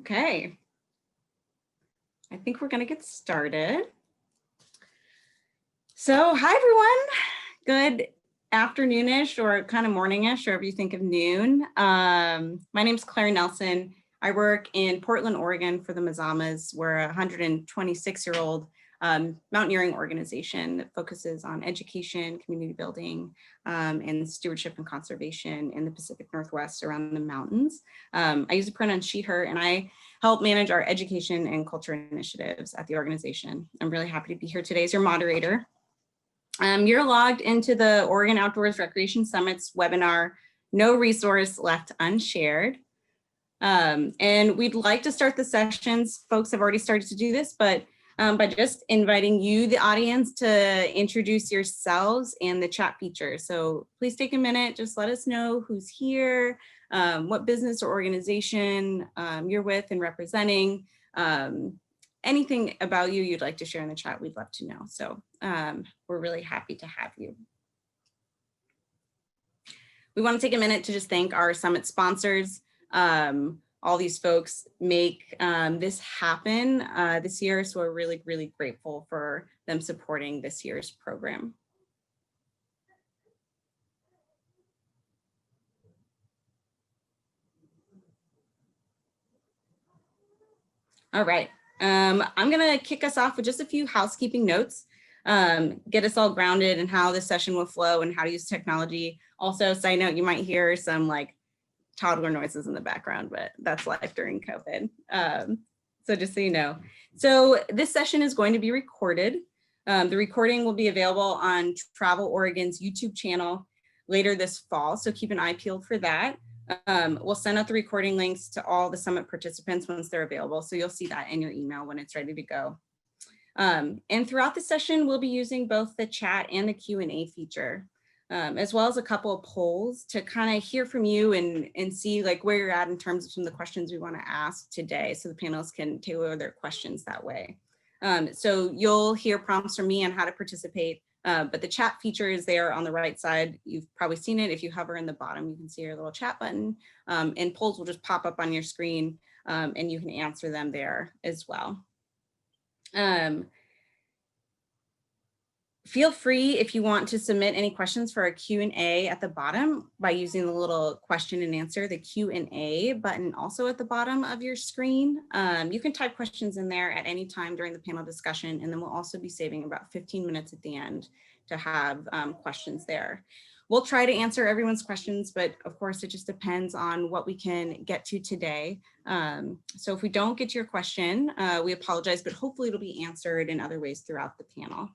Okay. I think we're going to get started. So hi, everyone. Good afternoonish or kind of morningish, or if you think of noon. My name is Claire Nelson. I work in Portland, Oregon for the Mazamas. We're a 126-year-old mountaineering organization that focuses on education, community building, and stewardship and conservation in the Pacific Northwest around the mountains. I use the pronoun she, her, and I help manage our education and culture initiatives at the organization. I'm really happy to be here today as your moderator. You're logged into the Oregon Outdoors Recreation Summit's webinar, No Resource Left Unshared. And we'd like to start the sessions. Folks have already started to do this, but by just inviting you, the audience, to introduce yourselves and the chat feature. So please take a minute, just let us know who's here, what business or organization you're with and representing. Anything about you you'd like to share in the chat, we'd love to know. So we're really happy to have you. We want to take a minute to just thank our summit sponsors. All these folks make this happen this year, so we're really, really grateful for them supporting this year's program. All right. I'm going to kick us off with just a few housekeeping notes, get us all grounded in how this session will flow and how to use technology. Also, side note, you might hear some like toddler noises in the background, but that's life during COVID. So just so you know. So this session is going to be recorded. The recording will be available on Travel Oregon's YouTube channel later this fall, so keep an eye peeled for that. We'll send out the recording links to all the summit participants once they're available, so you'll see that in your email when it's ready to go. And throughout the session, we'll be using both the chat and the Q&A feature, as well as a couple of polls to kind of hear from you and see like where you're at in terms of some of the questions we want to ask today, so the panelists can tailor their questions that way. So you'll hear prompts from me on how to participate. But the chat feature is there on the right side. You've probably seen it. If you hover in the bottom, you can see your little chat button, and polls will just pop up on your screen, and you can answer them there as well. Feel free, if you want, to submit any questions for a Q&A at the bottom by using the little question and answer, the Q&A button also at the bottom of your screen. You can type questions in there at any time during the panel discussion, and then we'll also be saving about 15 minutes at the end to have questions there. We'll try to answer everyone's questions, but of course it just depends on what we can get to today. So if we don't get to your question, we apologize, but hopefully it'll be answered in other ways throughout the panel.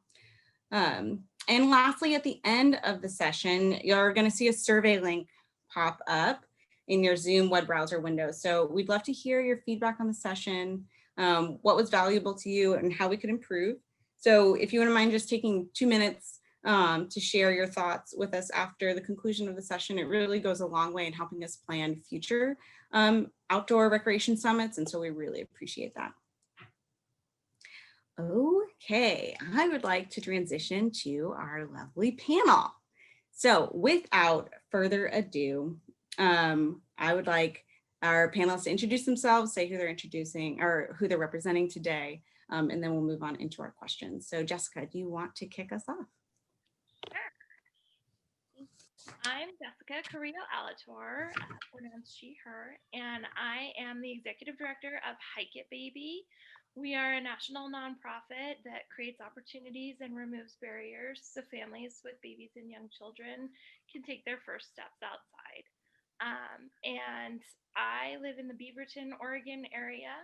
And lastly, at the end of the session, you're going to see a survey link pop up in your Zoom web browser window. So we'd love to hear your feedback on the session, what was valuable to you and how we could improve. So if you wouldn't mind just taking 2 minutes to share your thoughts with us after the conclusion of the session, it really goes a long way in helping us plan future outdoor recreation summits. And so we really appreciate that. Okay, I would like to transition to our lovely panel. So without further ado, I would like our panelists to introduce themselves, say who they're introducing or who they're representing today, and then we'll move on into our questions. So Jessica, do you want to kick us off? Sure. I'm Jessica Carillo Alatour, pronouns she, her, and I am the executive director of Hikit Baby. We are a national nonprofit that creates opportunities and removes barriers so families with babies and young children can take their first steps outside. And I live in the Beaverton, Oregon area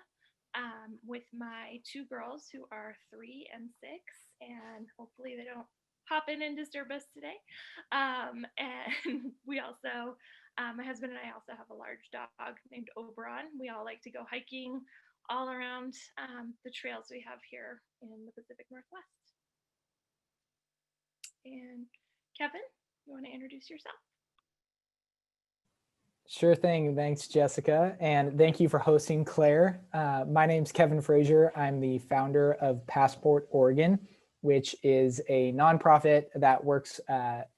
with my 2 girls who are 3 and 6, and hopefully they don't hop in and disturb us today. And we also, my husband and I also have a large dog named Oberon. We all like to go hiking all around the trails we have here in the Pacific Northwest. And Kevin, you want to introduce yourself? Sure thing. Thanks, Jessica. And thank you for hosting, Claire. My name's Kevin Frazier. I'm the founder of Passport Oregon, which is a nonprofit that works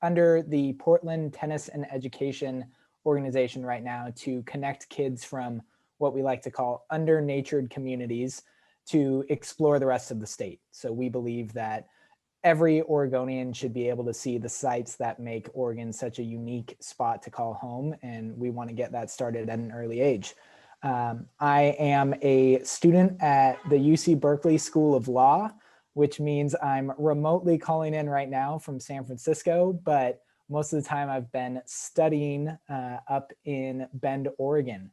under the Portland Tennis and Education organization right now to connect kids from what we like to call under-natured communities to explore the rest of the state. So we believe that every Oregonian should be able to see the sites that make Oregon such a unique spot to call home, and we want to get that started at an early age. I am a student at the UC Berkeley School of Law, which means I'm remotely calling in right now from San Francisco, but most of the time I've been studying up in Bend, Oregon.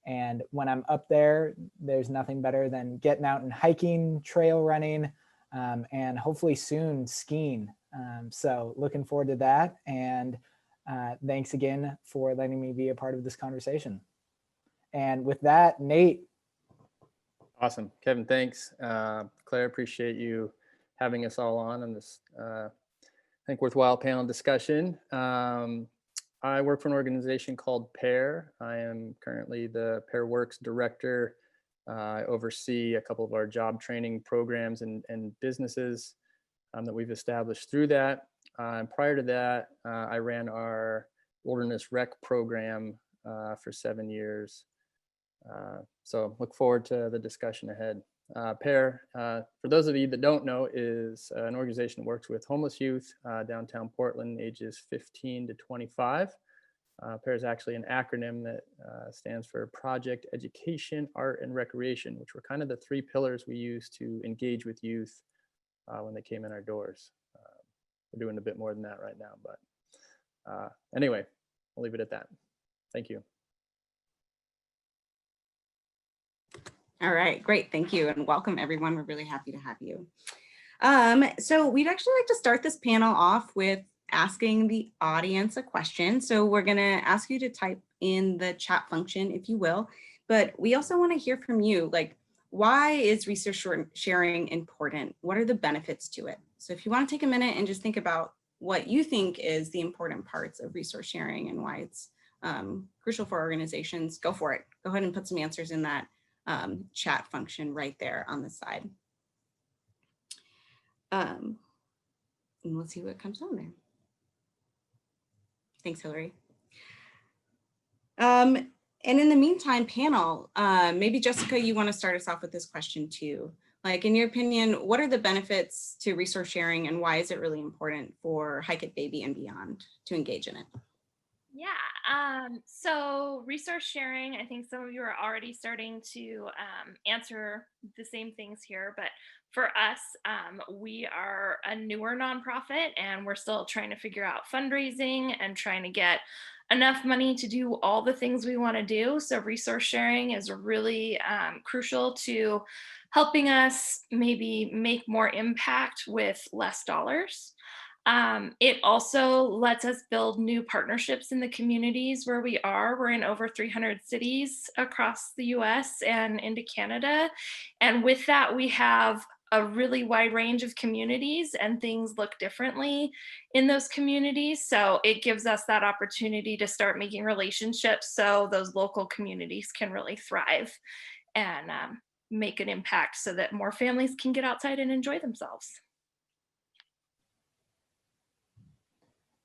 And when I'm up there, there's nothing better than getting out and hiking, trail running, and hopefully soon skiing. So looking forward to that. And thanks again for letting me be a part of this conversation. And with that, Nate. Awesome. Kevin, thanks. Claire, appreciate you having us all on this, I think, worthwhile panel discussion. I work for an organization called PAIR. I am currently the PAIR Works director. I oversee a couple of our job training programs and businesses that we've established through that. Prior to that, I ran our wilderness rec program for 7 years. So look forward to the discussion ahead. PAIR, for those of you that don't know, is an organization that works with homeless youth downtown Portland, ages 15 to 25. PAIR is actually an acronym that stands for Project Education, Art, and Recreation, which were kind of the three pillars we use to engage with youth when they came in our doors. We're doing a bit more than that right now, but anyway, I'll leave it at that. Thank you. All right, great. Thank you. And welcome, everyone. We're really happy to have you. So we'd actually like to start this panel off with asking the audience a question. So we're going to ask you to type in the chat function, if you will, but we also want to hear from you. Like, why is resource sharing important? What are the benefits to it? So if you want to take a minute and just think about what you think is the important parts of resource sharing and why it's crucial for organizations, go for it. Go ahead and put some answers in that chat function right there on the side. And we'll see what comes on there. Thanks, Hillary. And in the meantime, panel, maybe Jessica, you want to start us off with this question too. Like, in your opinion, what are the benefits to resource sharing and why is it really important for Hikit Baby and beyond to engage in it? Yeah, so resource sharing, I think some of you are already starting to answer the same things here, but for us, we are a newer nonprofit and we're still trying to figure out fundraising and trying to get enough money to do all the things we want to do. So resource sharing is really crucial to helping us maybe make more impact with less dollars. It also lets us build new partnerships in the communities where we are. We're in over 300 cities across the US and into Canada. And with that, we have a really wide range of communities and things look differently in those communities. So it gives us that opportunity to start making relationships so those local communities can really thrive and make an impact so that more families can get outside and enjoy themselves.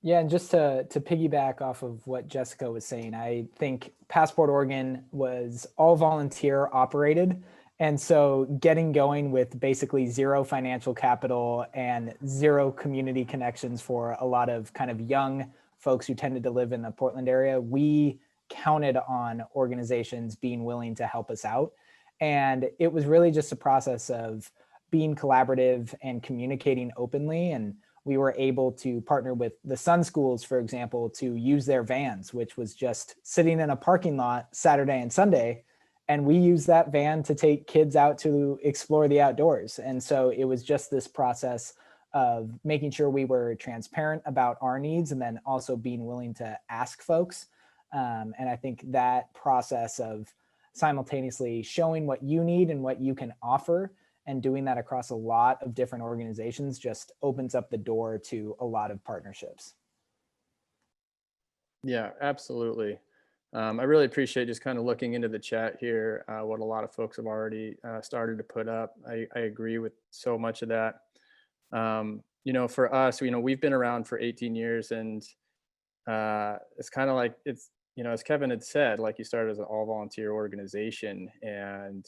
Yeah, and just to piggyback off of what Jessica was saying, I think Passport Oregon was all volunteer operated. And so getting going with basically zero financial capital and zero community connections for a lot of kind of young folks who tended to live in the Portland area, we counted on organizations being willing to help us out. And it was really just a process of being collaborative and communicating openly. And we were able to partner with the Sun Schools, for example, to use their vans, which was just sitting in a parking lot Saturday and Sunday. And we used that van to take kids out to explore the outdoors. And so it was just this process of making sure we were transparent about our needs and then also being willing to ask folks. And I think that process of simultaneously showing what you need and what you can offer and doing that across a lot of different organizations just opens up the door to a lot of partnerships. Yeah, absolutely. I really appreciate just kind of looking into the chat here, what a lot of folks have already started to put up. I agree with so much of that. You know, for us, you know, we've been around for 18 years and it's kind of like as Kevin had said, like you started as an all volunteer organization and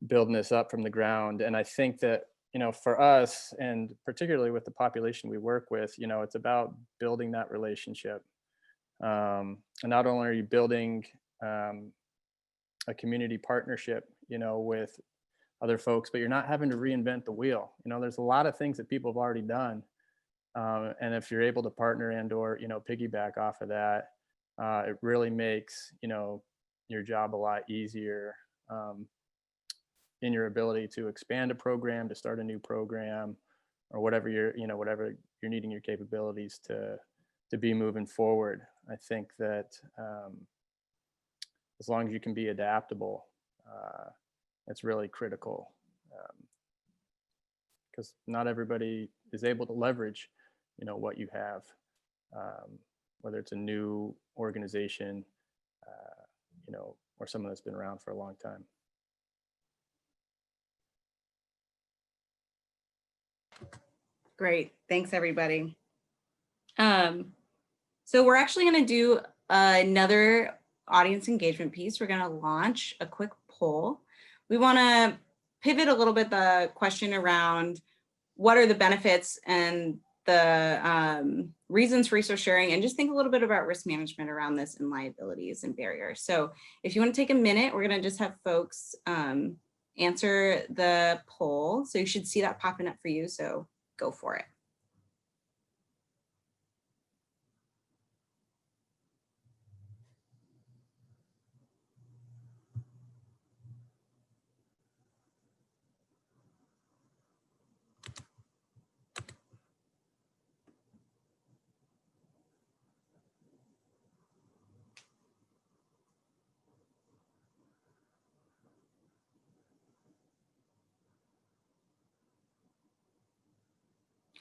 building this up from the ground. And I think that, for us, and particularly with the population we work with, it's about building that relationship. And not only are you building a community partnership, with other folks, but you're not having to reinvent the wheel. There's a lot of things that people have already done. And if you're able to partner and or, piggyback off of that, it really makes, your job a lot easier in your ability to expand a program, to start a new program, or whatever whatever you're needing your capabilities to be moving forward. I think that as long as you can be adaptable, it's really critical, because not everybody is able to leverage, what you have, whether it's a new organization, or someone that's been around for a long time. Great. Thanks, everybody. So we're actually going to do another audience engagement piece. We're going to launch a quick poll. We want to pivot a little bit the question around what are the benefits and the reasons for resource sharing, and just think a little bit about risk management around this and liabilities and barriers. So if you want to take a minute, we're going to just have folks answer the poll. So you should see that popping up for you. So go for it.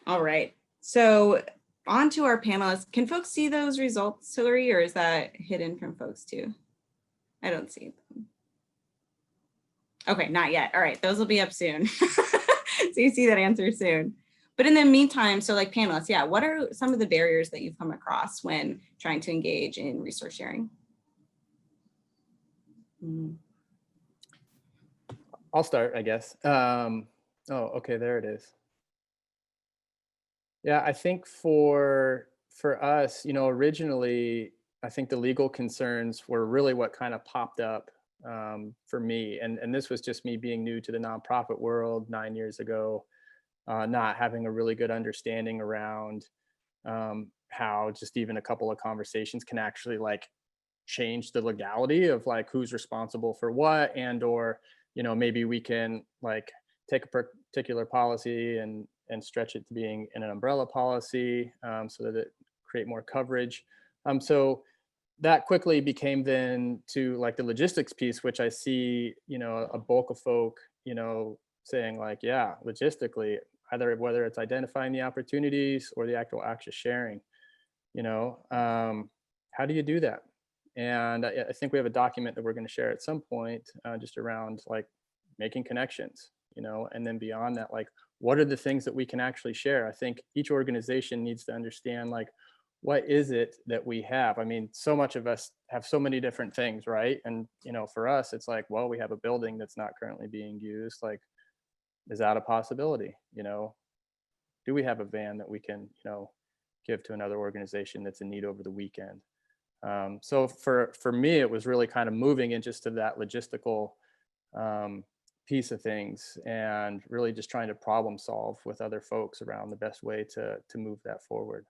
All right, so on to our panelists. Can folks see those results, Hillary, or is that hidden from folks too? I don't see them. Okay, not yet. All right, those will be up soon. So you see that answer soon. But in the meantime, so like panelists, yeah, what are some of the barriers that you've come across when trying to engage in resource sharing? I'll start, I guess. Oh, okay, there it is. Yeah, I think for us, originally, I think the legal concerns were really what kind of popped up for me. And this was just me being new to the nonprofit world 9 years ago, not having a really good understanding around how just even a couple of conversations can actually like change the legality of like who's responsible for what, and or, maybe we can like take a particular policy and stretch it to being in an umbrella policy, so that it create more coverage. So that quickly became then to like the logistics piece, which I see, a bulk of folk, saying like, yeah, logistically, either whether it's identifying the opportunities or the actual access sharing, how do you do that? And I think we have a document that we're going to share at some point, just around like making connections, and then beyond that, like, what are the things that we can actually share? I think each organization needs to understand like, what is it that we have? I mean, so much of us have so many different things, right? And, for us, it's like, well, we have a building that's not currently being used. Like, is that a possibility? Do we have a van that we can, give to another organization that's in need over the weekend? So for me, it was really kind of moving in just to that logistical piece of things, and really just trying to problem solve with other folks around the best way to move that forward.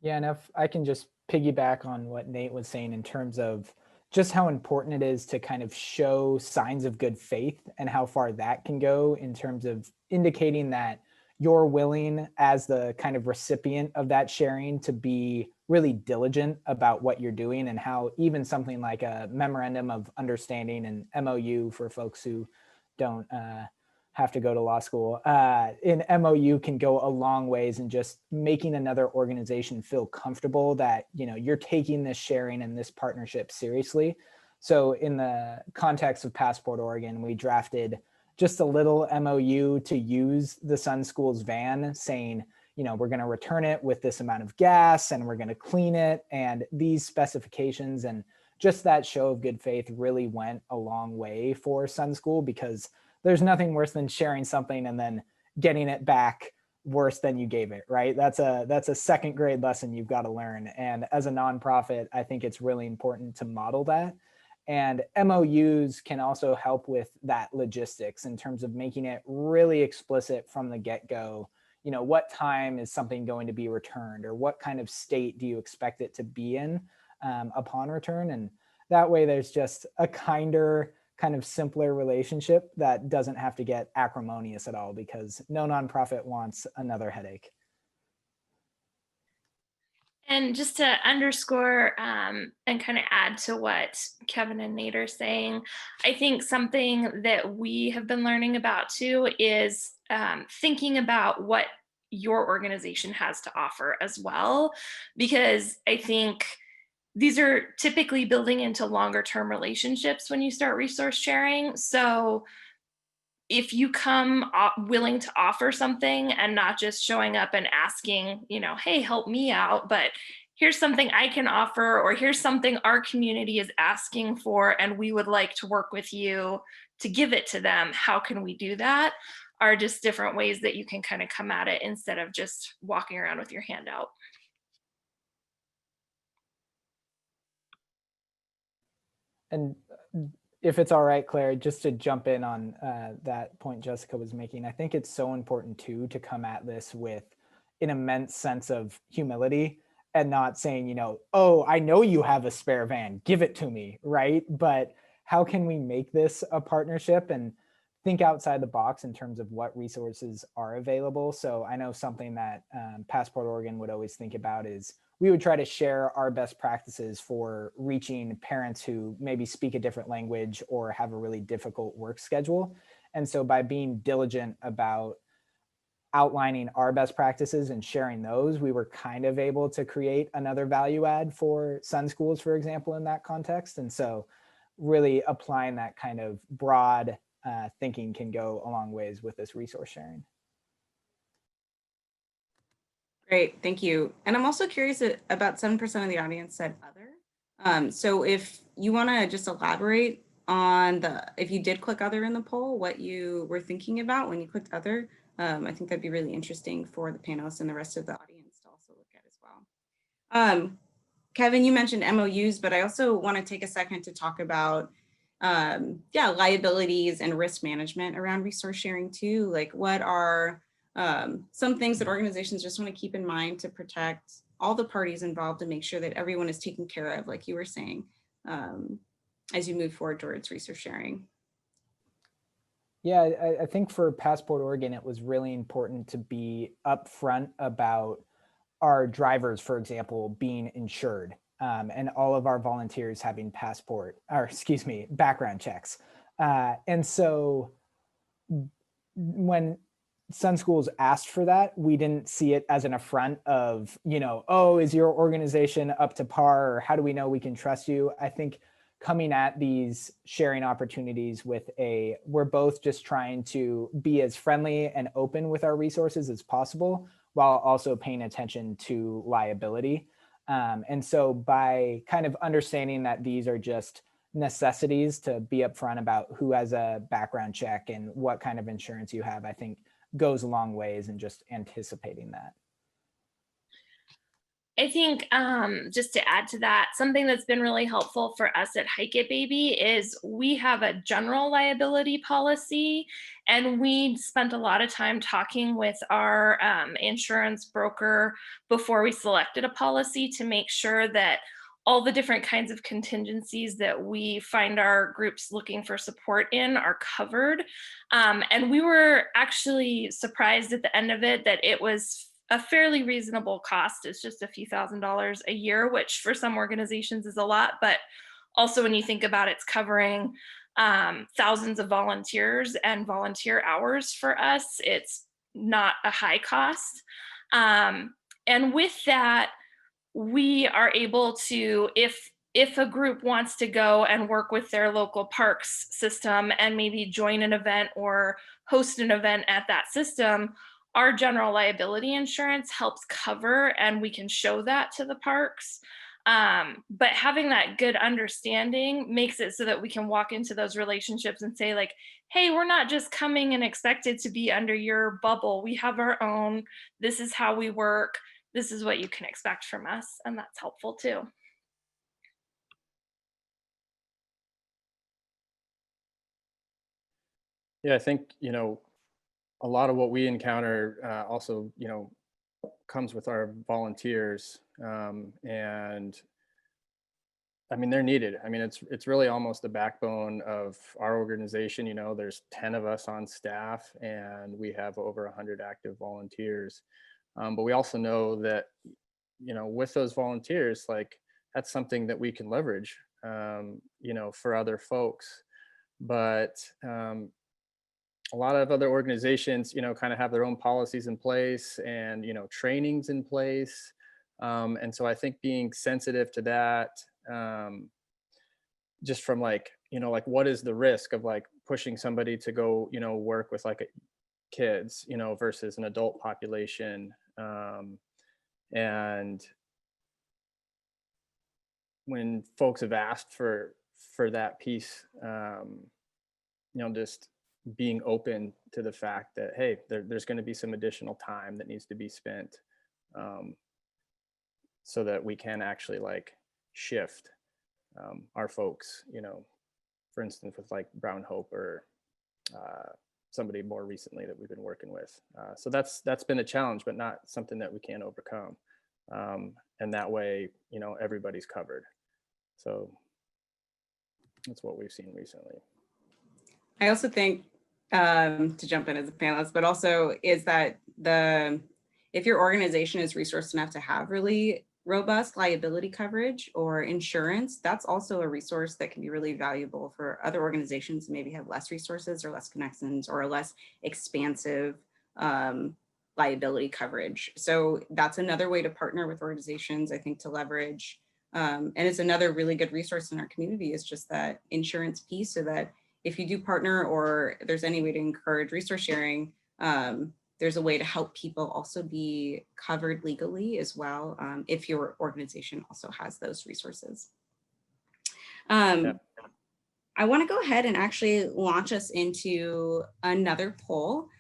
Yeah, and if I can just piggyback on what Nate was saying in terms of just how important it is to kind of show signs of good faith and how far that can go in terms of indicating that you're willing as the kind of recipient of that sharing to be really diligent about what you're doing, and how even something like a memorandum of understanding and MOU for folks who don't have to go to law school, in MOU can go a long ways in just making another organization feel comfortable that, you're taking this sharing and this partnership seriously. So in the context of Passport Oregon, we drafted just a little MOU to use the Sun School's van, saying, we're going to return it with this amount of gas and we're going to clean it, and these specifications and just that show of good faith really went a long way for Sun School, because there's nothing worse than sharing something and then getting it back worse than you gave it, right? That's a second grade lesson you've got to learn. And as a nonprofit, I think it's really important to model that. And MOUs can also help with that logistics in terms of making it really explicit from the get-go. What time is something going to be returned, or what kind of state do you expect it to be in upon return? And that way there's just a kinder, kind of simpler relationship that doesn't have to get acrimonious at all, because no nonprofit wants another headache. And just to underscore and kind of add to what Kevin and Nate are saying, I think something that we have been learning about too is thinking about what your organization has to offer as well, because I think these are typically building into longer term relationships when you start resource sharing. So if you come willing to offer something and not just showing up and asking, hey, help me out, but here's something I can offer, or here's something our community is asking for, and we would like to work with you to give it to them. How can we do that? Are just different ways that you can kind of come at it instead of just walking around with your hand out. And if it's all right, Claire, just to jump in on that point Jessica was making, I think it's so important too to come at this with an immense sense of humility, and not saying, oh, I know you have a spare van, give it to me, right? But how can we make this a partnership and think outside the box in terms of what resources are available? So I know something that Passport Oregon would always think about is we would try to share our best practices for reaching parents who maybe speak a different language or have a really difficult work schedule. And so by being diligent about outlining our best practices and sharing those, we were kind of able to create another value add for Sun Schools, for example, in that context. And so really applying that kind of broad thinking can go a long ways with this resource sharing. Great, thank you. And I'm also curious about 7% of the audience said other. So if you want to just elaborate on if you did click other in the poll, what you were thinking about when you clicked other, I think that'd be really interesting for the panelists and the rest of the audience to also look at as well. Kevin, you mentioned MOUs, but I also want to take a second to talk about liabilities and risk management around resource sharing too. Like, what are some things that organizations just want to keep in mind to protect all the parties involved and make sure that everyone is taken care of, like you were saying, as you move forward towards resource sharing? Yeah, I think for Passport Oregon, it was really important to be upfront about our drivers, for example, being insured, and all of our volunteers having background checks. And so when Sun Schools asked for that, we didn't see it as an affront of, oh, is your organization up to par, or how do we know we can trust you? I think coming at these sharing opportunities with we're both just trying to be as friendly and open with our resources as possible, while also paying attention to liability. And so by kind of understanding that these are just necessities to be upfront about who has a background check and what kind of insurance you have, I think goes a long ways in just anticipating that. I think just to add to that, something that's been really helpful for us at Hikit Baby is we have a general liability policy, and we spent a lot of time talking with our insurance broker before we selected a policy to make sure that all the different kinds of contingencies that we find our groups looking for support in are covered. And we were actually surprised at the end of it that it was a fairly reasonable cost. It's just a few $1,000s a year, which for some organizations is a lot, but also when you think about it's covering thousands of volunteers and volunteer hours for us, it's not a high cost. And with that, we are able to, if a group wants to go and work with their local parks system and maybe join an event or host an event at that system, our general liability insurance helps cover, and we can show that to the parks. But having that good understanding makes it so that we can walk into those relationships and say, like, hey, we're not just coming and expected to be under your bubble. We have our own. This is how we work. This is what you can expect from us. And that's helpful too. Yeah, I think, a lot of what we encounter also, comes with our volunteers. And I mean, they're needed. I mean, it's really almost the backbone of our organization. There's 10 of us on staff and we have over 100 active volunteers. But we also know that, with those volunteers, like that's something that we can leverage, for other folks. But a lot of other organizations, kind of have their own policies in place and, trainings in place. And so I think being sensitive to that, just from like, like what is the risk of like pushing somebody to go, work with like kids, versus an adult population. And when folks have asked for that piece, just being open to the fact that, hey, there's going to be some additional time that needs to be spent, so that we can actually like shift our folks, for instance, with like Brown Hope or somebody more recently that we've been working with. So that's been a challenge, but not something that we can't overcome. And that way, everybody's covered. So that's what we've seen recently. I also think, to jump in as a panelist, but also is that if your organization is resourced enough to have really robust liability coverage or insurance, that's also a resource that can be really valuable for other organizations that maybe have less resources or less connections or a less expansive liability coverage. So that's another way to partner with organizations, I think, to leverage. And it's another really good resource in our community is just that insurance piece, so that if you do partner or there's any way to encourage resource sharing, there's a way to help people also be covered legally as well, if your organization also has those resources. I want to go ahead and actually launch us into another poll.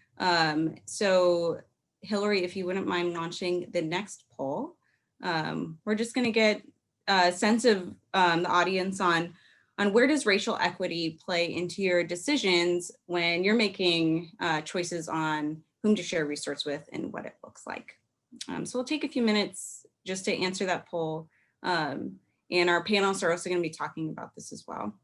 So Hillary, if you wouldn't mind launching the next poll, we're just going to get a sense of the audience on where does racial equity play into your decisions when you're making choices on whom to share resource with and what it looks like. So we'll take a few minutes just to answer that poll. And our panelists are also going to be talking about this as well.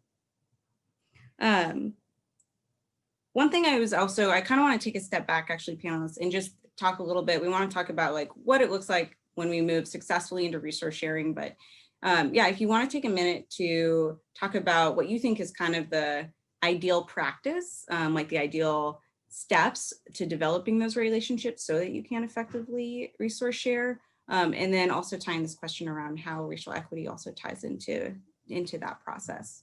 One thing I kind of want to take a step back, actually, panelists, and just talk a little bit. We want to talk about like what it looks like when we move successfully into resource sharing. But yeah, if you want to take a minute to talk about what you think is kind of the ideal practice, like the ideal steps to developing those relationships so that you can effectively resource share. And then also tying this question around how racial equity also ties into that process.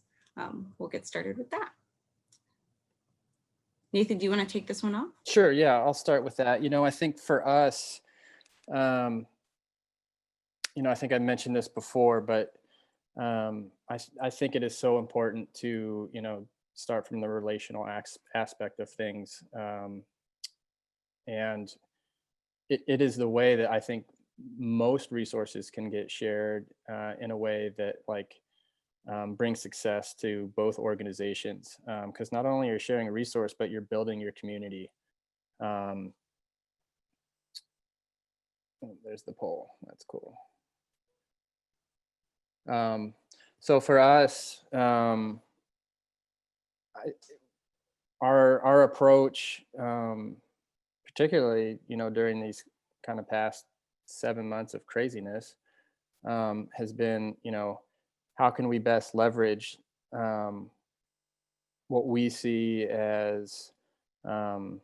We'll get started with that. Nathan, do you want to take this one off? Sure, yeah, I'll start with that. I think for us, I think I mentioned this before, but I think it is so important to, start from the relational aspect of things. And it is the way that I think most resources can get shared in a way that like brings success to both organizations. Because not only are you sharing a resource, but you're building your community. There's the poll, that's cool. So for us, our approach, particularly, during these kind of past 7 months of craziness, has been, how can we best leverage what we see as, our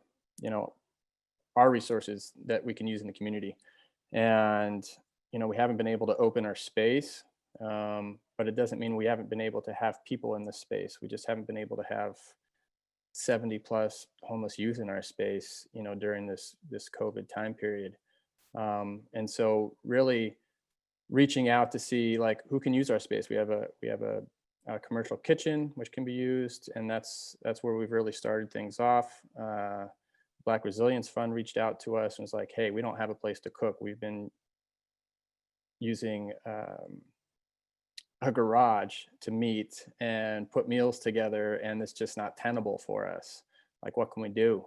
resources that we can use in the community. And, we haven't been able to open our space, but it doesn't mean we haven't been able to have people in this space. We just haven't been able to have 70 plus homeless youth in our space, you know, during this COVID time period. And so really reaching out to see like who can use our space. We have a commercial kitchen which can be used, and that's where we've really started things off. Black Resilience Fund reached out to us and was like, hey, we don't have a place to cook. We've been using a garage to meet and put meals together, and it's just not tenable for us. Like, what can we do?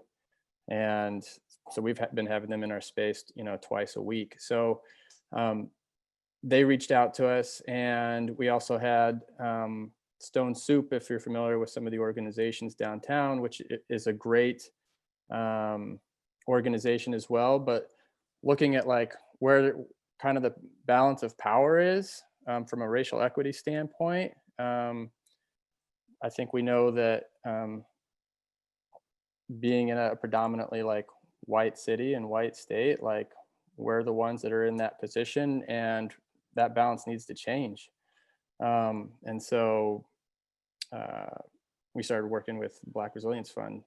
And so we've been having them in our space, you know, twice a week. So they reached out to us, and we also had Stone Soup, if you're familiar with some of the organizations downtown, which is a great organization as well. But looking at like where kind of the balance of power is from a racial equity standpoint, I think we know that being in a predominantly like white city and white state, like we're the ones that are in that position, and that balance needs to change. And so we started working with Black Resilience Fund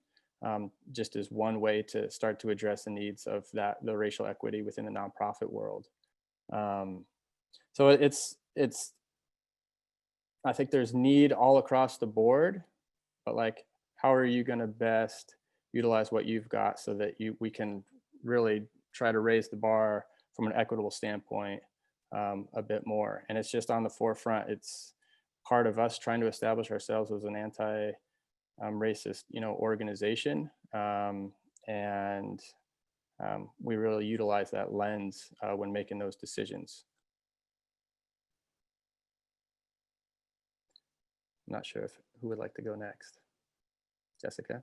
just as one way to start to address the needs of the racial equity within the nonprofit world. So it's I think there's need all across the board, but like, how are you going to best utilize what you've got so that we can really try to raise the bar from an equitable standpoint a bit more. And it's just on the forefront. It's part of us trying to establish ourselves as an anti-racist, you know, organization. And we really utilize that lens when making those decisions. I'm not sure who would like to go next. Jessica?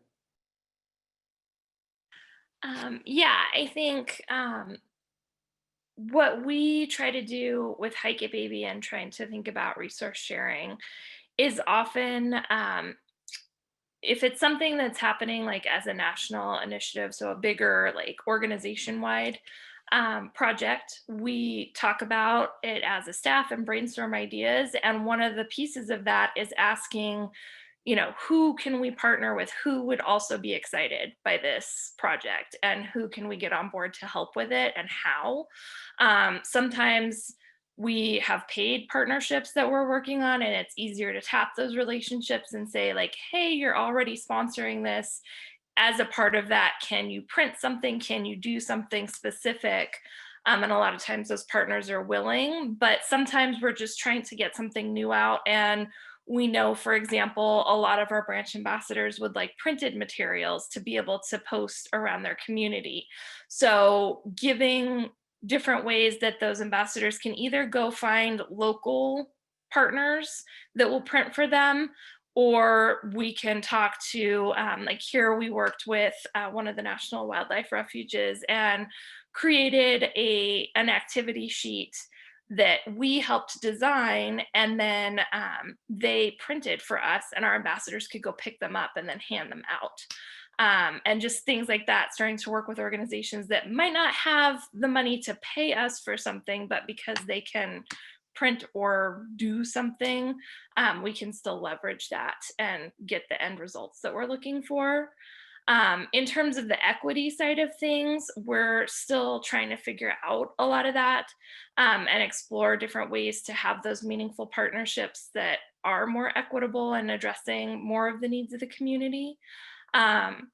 Yeah, I think what we try to do with Hikit Baby and trying to think about resource sharing is often, if it's something that's happening like as a national initiative, so a bigger like organization-wide project, we talk about it as a staff and brainstorm ideas. And one of the pieces of that is asking, you know, who can we partner with, who would also be excited by this project, and who can we get on board to help with it, and how. Sometimes we have paid partnerships that we're working on, and it's easier to tap those relationships and say like, hey, you're already sponsoring this. As a part of that, can you print something? Can you do something specific? And a lot of times those partners are willing, but sometimes we're just trying to get something new out. And we know, for example, a lot of our branch ambassadors would like printed materials to be able to post around their community. So giving different ways that those ambassadors can either go find local partners that will print for them, or we can talk to, like here we worked with one of the national wildlife refuges and created an activity sheet that we helped design, and then they printed for us, and our ambassadors could go pick them up and then hand them out. And just things like that, starting to work with organizations that might not have the money to pay us for something, but because they can print or do something, we can still leverage that and get the end results that we're looking for. In terms of the equity side of things, we're still trying to figure out a lot of that and explore different ways to have those meaningful partnerships that are more equitable and addressing more of the needs of the community.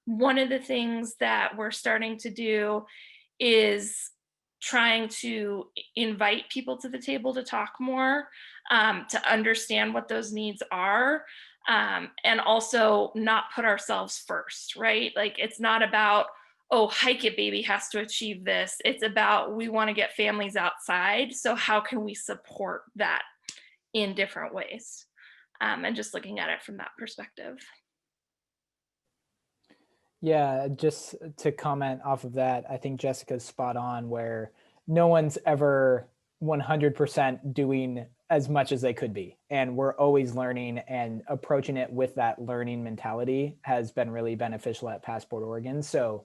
One of the things that we're starting to do is trying to invite people to the table to talk more, to understand what those needs are. And also not put ourselves first, right? Like, it's not about, oh, Hikit Baby has to achieve this. It's about, we want to get families outside. So how can we support that in different ways? And just looking at it from that perspective. Yeah, just to comment off of that, I think Jessica's spot on, where no one's ever 100% doing as much as they could be. And we're always learning, and approaching it with that learning mentality has been really beneficial at Passport Oregon. So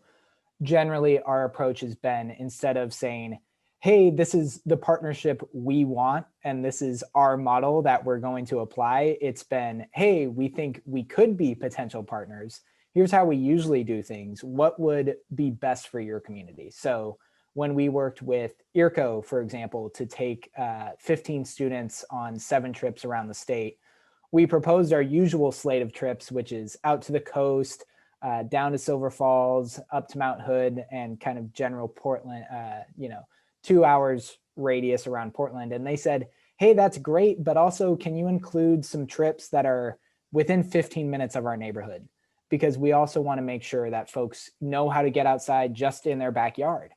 generally our approach has been, instead of saying, hey, this is the partnership we want, and this is our model that we're going to apply, it's been, hey, we think we could be potential partners. here's how we usually do things. What would be best for your community? So when we worked with IRCO, for example, to take 15 students on 7 trips around the state, we proposed our usual slate of trips, which is out to the coast, down to Silver Falls, up to Mount Hood, and kind of general Portland, 2 hours radius around Portland. And they said, hey, that's great, but also can you include some trips that are within 15 minutes of our neighborhood? Because we also want to make sure that folks know how to get outside just in their backyard.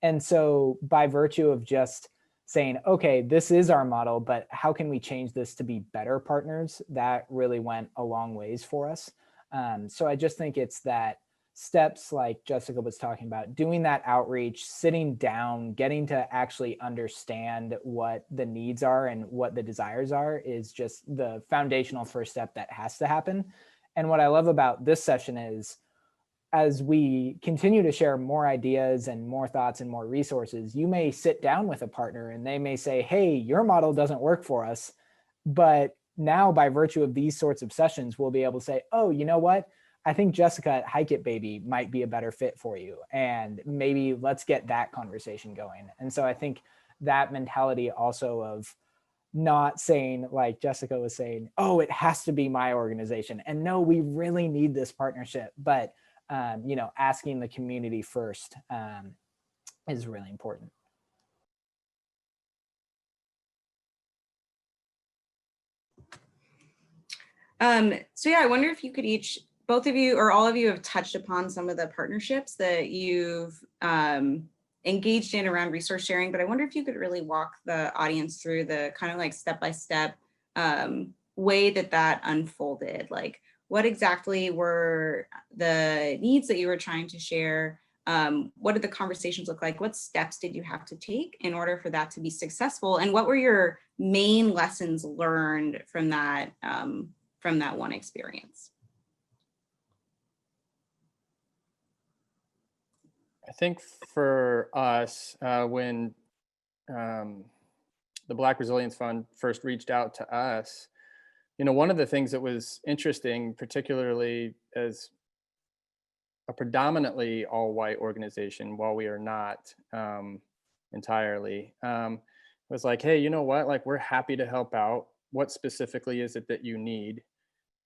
And so by virtue of just saying, okay, this is our model, but how can we change this to be better partners? That really went a long ways for us. So I just think it's that steps like Jessica was talking about, doing that outreach, sitting down, getting to actually understand what the needs are and what the desires are is just the foundational first step that has to happen. And what I love about this session is, as we continue to share more ideas and more thoughts and more resources, you may sit down with a partner and they may say, hey, your model doesn't work for us. But now by virtue of these sorts of sessions, we'll be able to say, oh, you know what? I think Jessica at Hikit Baby might be a better fit for you. And maybe let's get that conversation going. And so I think that mentality also of not saying, like Jessica was saying, oh, it has to be my organization. And no, we really need this partnership. But asking the community first is really important. So yeah, I wonder if you could both of you or all of you have touched upon some of the partnerships that you've engaged in around resource sharing, but I wonder if you could really walk the audience through the kind of like step-by-step way that unfolded. Like, what exactly were the needs that you were trying to share? What did the conversations look like? What steps did you have to take in order for that to be successful? And what were your main lessons learned from that one experience? I think for us, when the Black Resilience Fund first reached out to us, one of the things that was interesting, particularly as a predominantly all-white organization, while we are not entirely, was like, hey, you know what? Like, we're happy to help out. What specifically is it that you need?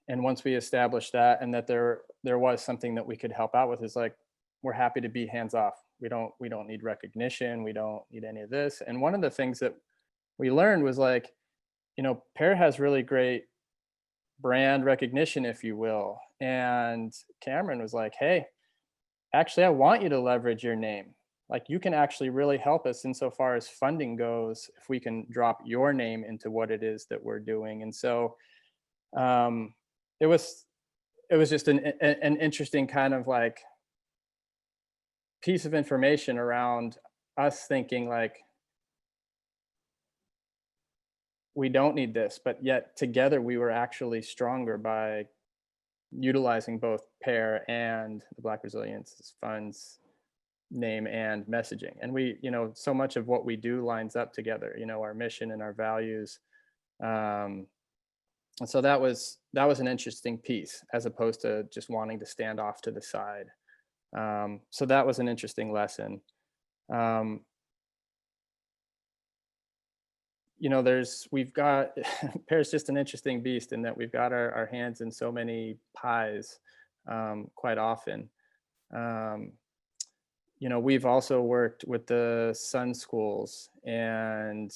And once we established that, and that there was something that we could help out with, is like, we're happy to be hands off. We don't need recognition. We don't need any of this. And one of the things that we learned was like, Pear has really great brand recognition, if you will. And Cameron was like, hey, actually, I want you to leverage your name. Like, you can actually really help us insofar as funding goes, if we can drop your name into what it is that we're doing. And so it was just an interesting kind of like piece of information around us thinking like, we don't need this, but yet together we were actually stronger by utilizing both Pear and the Black Resilience Fund's name and messaging. And we, so much of what we do lines up together, our mission and our values. And so that was an interesting piece, as opposed to just wanting to stand off to the side. So that was an interesting lesson. We've got, Pear's just an interesting beast in that we've got our hands in so many pies quite often. We've also worked with the Sun schools, and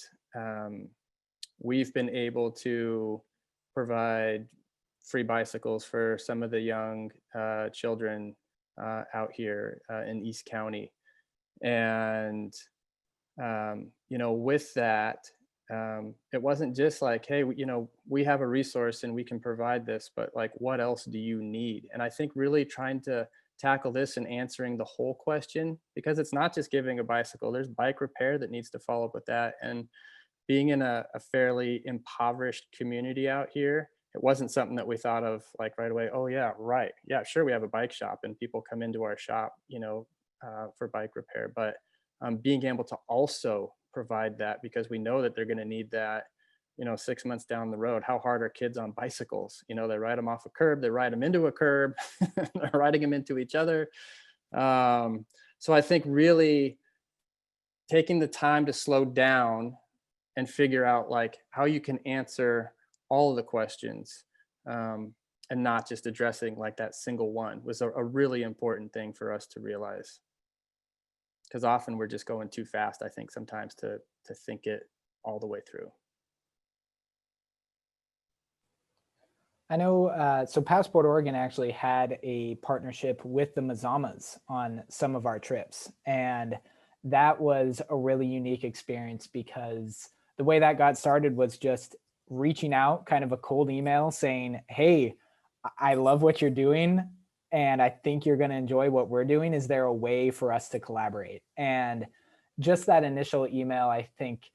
we've been able to provide free bicycles for some of the young children out here in East County. And, with that, it wasn't just like, hey, we have a resource and we can provide this, but like, what else do you need? And I think really trying to tackle this and answering the whole question, because it's not just giving a bicycle, there's bike repair that needs to follow up with that. And being in a fairly impoverished community out here, it wasn't something that we thought of like right away. Oh yeah, right. Yeah, sure. We have a bike shop and people come into our shop, for bike repair, but being able to also provide that, because we know that they're going to need that 6 months down the road, how hard are kids on bicycles? They ride them off a curb, they ride them into a curb, they're riding them into each other. So I think really taking the time to slow down and figure out like how you can answer all of the questions, and not just addressing like that single one, was a really important thing for us to realize. Because often we're just going too fast, I think, sometimes to think it all the way through. I know, so Passport Oregon actually had a partnership with the Mazamas on some of our trips. And that was a really unique experience because the way that got started was just reaching out, kind of a cold email saying, hey, I love what you're doing and I think you're going to enjoy what we're doing. Is there a way for us to collaborate? And just that initial email, I think,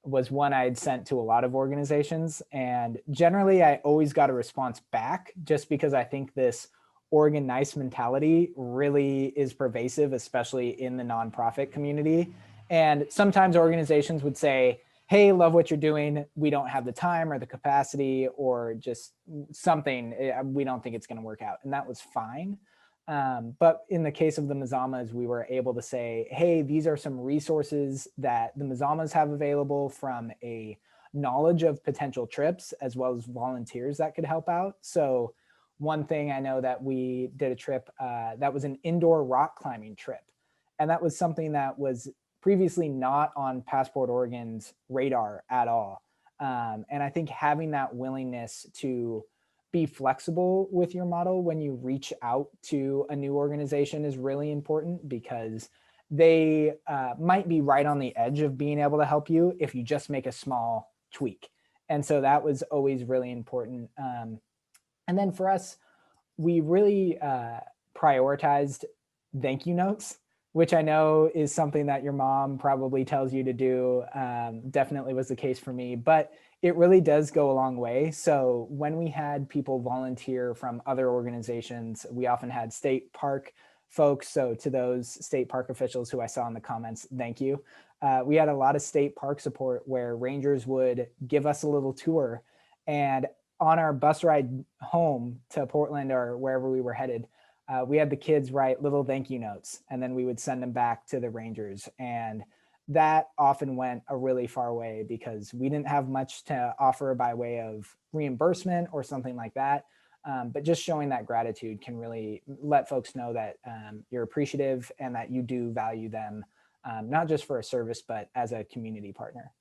was one I had sent to a lot of organizations. And generally, I always got a response back just because I think this Oregon nice mentality really is pervasive, especially in the nonprofit community. And sometimes organizations would say, hey, love what you're doing. We don't have the time or the capacity or just something. We don't think it's going to work out. And that was fine. But in the case of the Mazamas, we were able to say, hey, these are some resources that the Mazamas have available from a knowledge of potential trips, as well as volunteers that could help out. So one thing I know that we did a trip that was an indoor rock climbing trip. And that was something that was previously not on Passport Oregon's radar at all. And I think having that willingness to be flexible with your model when you reach out to a new organization is really important, because they might be right on the edge of being able to help you if you just make a small tweak. And so that was always really important. And then for us, we really prioritized thank you notes, which I know is something that your mom probably tells you to do. Definitely was the case for me, but it really does go a long way. So when we had people volunteer from other organizations, we often had state park folks. So to those state park officials who I saw in the comments, thank you. We had a lot of state park support where rangers would give us a little tour, and on our bus ride home to Portland or wherever we were headed, we had the kids write little thank you notes, and then we would send them back to the rangers. And that often went a really far way because we didn't have much to offer by way of reimbursement or something like that. But just showing that gratitude can really let folks know that you're appreciative and that you do value them, not just for a service, but as a community partner.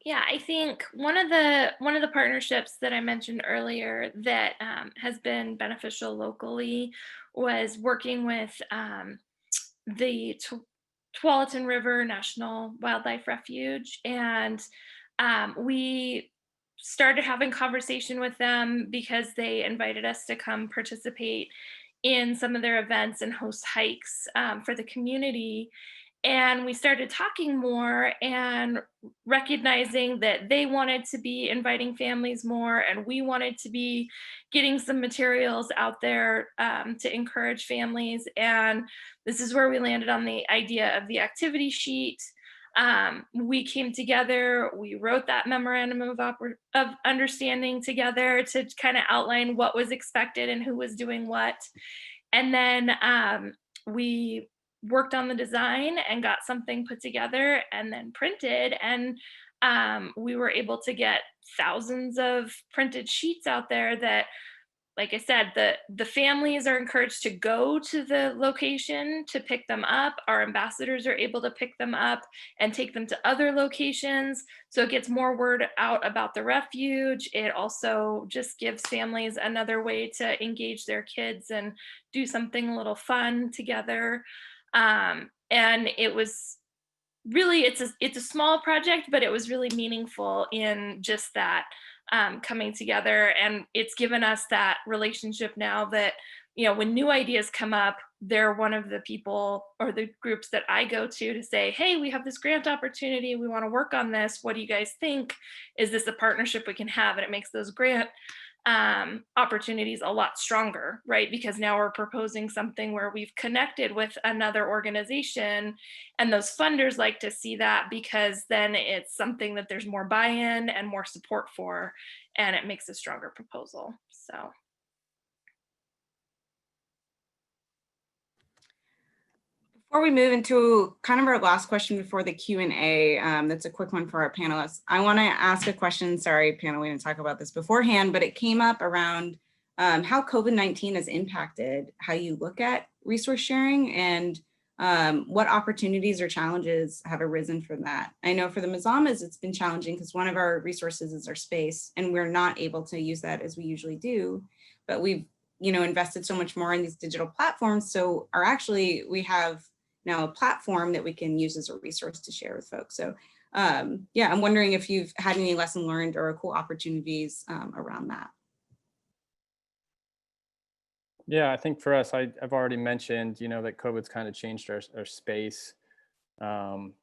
Yeah, I think one of the partnerships that I mentioned earlier that has been beneficial locally was working with the Tualatin River National Wildlife Refuge, and we started having conversation with them because they invited us to come participate in some of their events and host hikes for the community. And we started talking more and recognizing that they wanted to be inviting families more, and we wanted to be getting some materials out there to encourage families. And this is where we landed on the idea of the activity sheet. We came together, we wrote that memorandum of understanding together to kind of outline what was expected and who was doing what. And then we worked on the design and got something put together and then printed. And we were able to get thousands of printed sheets out there that, like I said, the families are encouraged to go to the location to pick them up. Our ambassadors are able to pick them up and take them to other locations. So it gets more word out about the refuge. It also just gives families another way to engage their kids and do something a little fun together. And it was really, it's a small project, but it was really meaningful in just that coming together. And it's given us that relationship now that, when new ideas come up, they're one of the people or the groups that I go to say, hey, we have this grant opportunity. We want to work on this. What do you guys think? Is this a partnership we can have? And it makes those grant opportunities a lot stronger, right? Because now we're proposing something where we've connected with another organization, and those funders like to see that because then it's something that there's more buy-in and more support for, and it makes a stronger proposal. So. Before we move into kind of our last question before the Q&A, that's a quick one for our panelists. I want to ask a question. Sorry, panel, we didn't talk about this beforehand, but it came up around how COVID-19 has impacted how you look at resource sharing and what opportunities or challenges have arisen from that. I know for the Mazamas, it's been challenging because one of our resources is our space, and we're not able to use that as we usually do, but we've invested so much more in these digital platforms. So we have now a platform that we can use as a resource to share with folks. So yeah, I'm wondering if you've had any lesson learned or cool opportunities around that. Yeah, I think for us, I've already mentioned, that COVID's kind of changed our space. And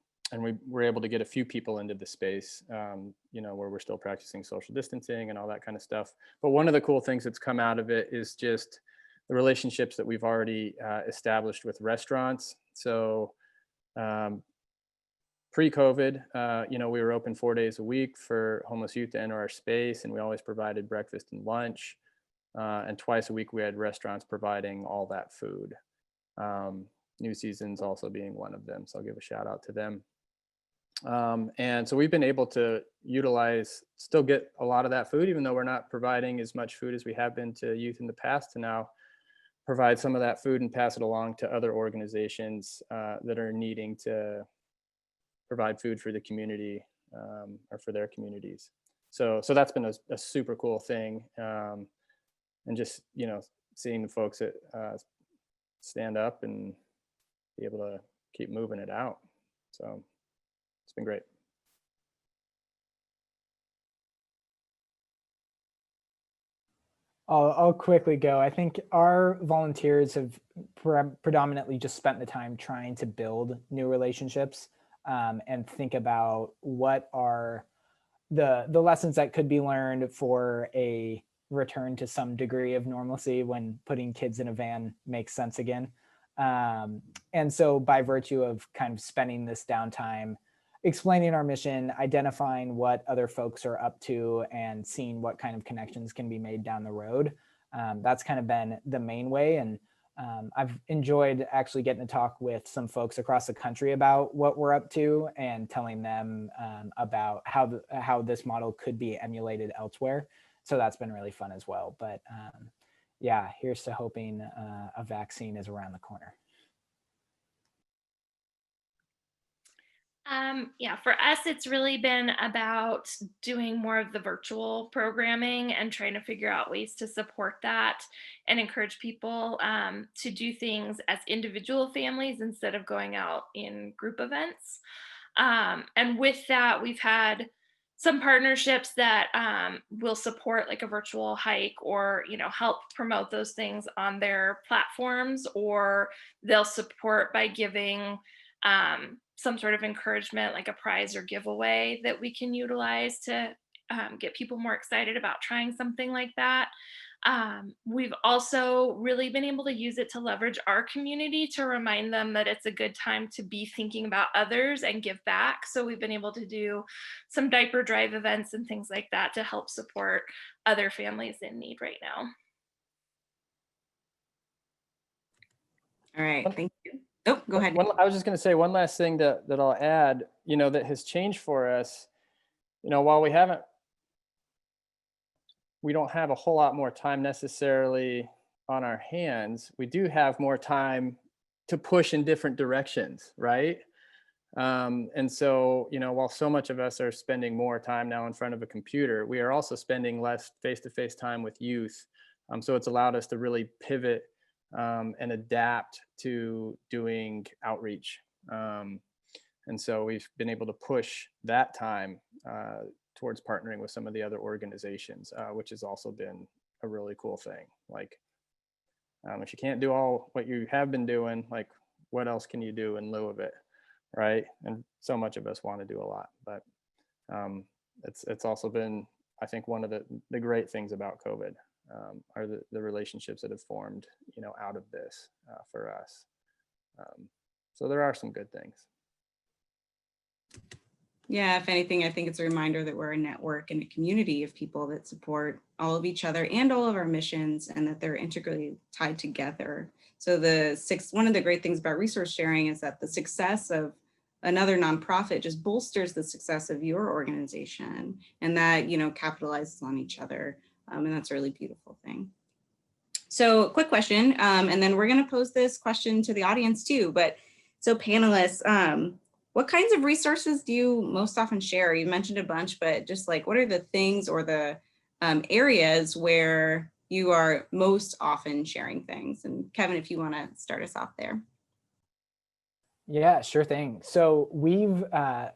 we were able to get a few people into the space, where we're still practicing social distancing and all that kind of stuff. But one of the cool things that's come out of it is just the relationships that we've already established with restaurants. So pre-COVID, we were open 4 days a week for homeless youth to enter our space, and we always provided breakfast and lunch. And twice a week we had restaurants providing all that food. New Seasons also being one of them, so I'll give a shout out to them. And so we've been able to still get a lot of that food, even though we're not providing as much food as we have been to youth in the past, to now provide some of that food and pass it along to other organizations that are needing to provide food for the community or for their communities. So that's been a super cool thing. And just, seeing the folks that stand up and be able to keep moving it out. So it's been great. I'll quickly go. I think our volunteers have predominantly just spent the time trying to build new relationships and think about what are the lessons that could be learned for a return to some degree of normalcy when putting kids in a van makes sense again. And so by virtue of kind of spending this downtime, explaining our mission, identifying what other folks are up to, and seeing what kind of connections can be made down the road. That's kind of been the main way. And I've enjoyed actually getting to talk with some folks across the country about what we're up to and telling them about how this model could be emulated elsewhere. So that's been really fun as well. But yeah, here's to hoping a vaccine is around the corner. Yeah, for us, it's really been about doing more of the virtual programming and trying to figure out ways to support that and encourage people to do things as individual families instead of going out in group events. And with that, we've had some partnerships that will support like a virtual hike or, help promote those things on their platforms, or they'll support by giving some sort of encouragement, like a prize or giveaway that we can utilize to get people more excited about trying something like that. We've also really been able to use it to leverage our community to remind them that it's a good time to be thinking about others and give back. So we've been able to do some diaper drive events and things like that to help support other families in need right now. All right, thank you. Oh, go ahead. I was just going to say one last thing that I'll add, that has changed for us. While we don't have a whole lot more time necessarily on our hands, we do have more time to push in different directions, right? And so, while so much of us are spending more time now in front of a computer, we are also spending less face-to-face time with youth. So it's allowed us to really pivot and adapt to doing outreach. And so we've been able to push that time towards partnering with some of the other organizations, which has also been a really cool thing. Like, if you can't do all what you have been doing, like, what else can you do in lieu of it, right? And so much of us want to do a lot, but it's also been, I think one of the great things about COVID are the relationships that have formed, out of this for us. So there are some good things. Yeah, if anything, I think it's a reminder that we're a network and a community of people that support all of each other and all of our missions, and that they're integrally tied together. So one of the great things about resource sharing is that the success of another nonprofit just bolsters the success of your organization, and that, capitalizes on each other. And that's a really beautiful thing. So quick question, and then we're going to pose this question to the audience too. But so panelists, what kinds of resources do you most often share? You mentioned a bunch, but just like, what are the things or the areas where you are most often sharing things? And Kevin, if you want to start us off there. Yeah, sure thing. So we've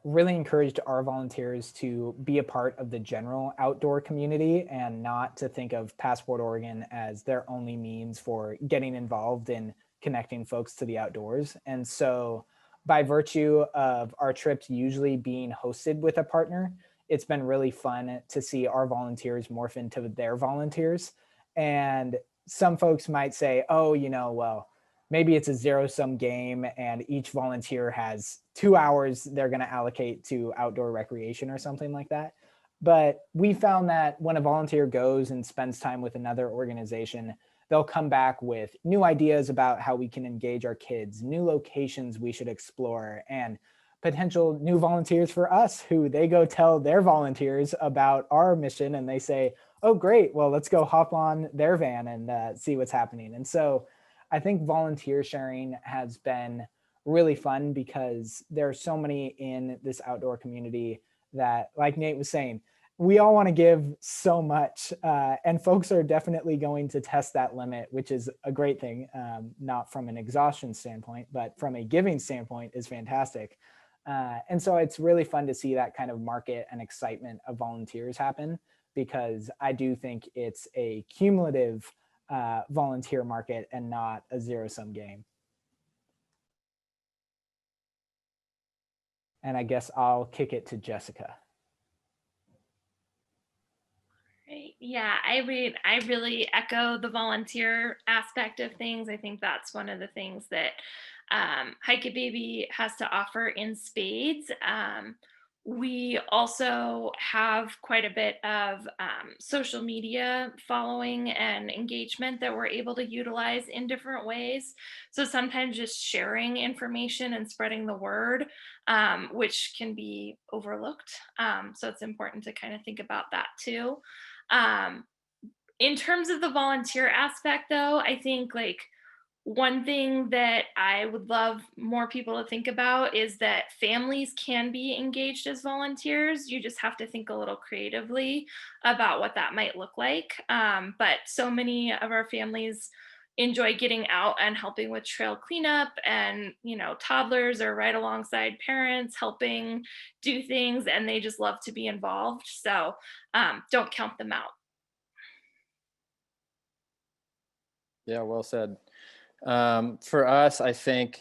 really encouraged our volunteers to be a part of the general outdoor community and not to think of Passport Oregon as their only means for getting involved in connecting folks to the outdoors. And so by virtue of our trips usually being hosted with a partner, it's been really fun to see our volunteers morph into their volunteers. And some folks might say, oh, well, maybe it's a zero-sum game and each volunteer has 2 hours they're going to allocate to outdoor recreation or something like that. But we found that when a volunteer goes and spends time with another organization, they'll come back with new ideas about how we can engage our kids, new locations we should explore, and potential new volunteers for us who they go tell their volunteers about our mission and they say, oh, great, well, let's go hop on their van and see what's happening. And so I think volunteer sharing has been really fun because there are so many in this outdoor community that, like Nate was saying, we all want to give so much, and folks are definitely going to test that limit, which is a great thing, not from an exhaustion standpoint, but from a giving standpoint is fantastic. And so it's really fun to see that kind of market and excitement of volunteers happen, because I do think it's a cumulative volunteer market and not a zero-sum game. And I guess I'll kick it to Jessica. Great. Yeah, I really echo the volunteer aspect of things. I think that's one of the things that Hikit Baby has to offer in spades. We also have quite a bit of social media following and engagement that we're able to utilize in different ways. So sometimes just sharing information and spreading the word, which can be overlooked. So it's important to kind of think about that too. In terms of the volunteer aspect though, I think like one thing that I would love more people to think about is that families can be engaged as volunteers. You just have to think a little creatively about what that might look like. But so many of our families enjoy getting out and helping with trail cleanup, and toddlers are right alongside parents helping do things, and they just love to be involved. So don't count them out. Yeah, well said. For us, I think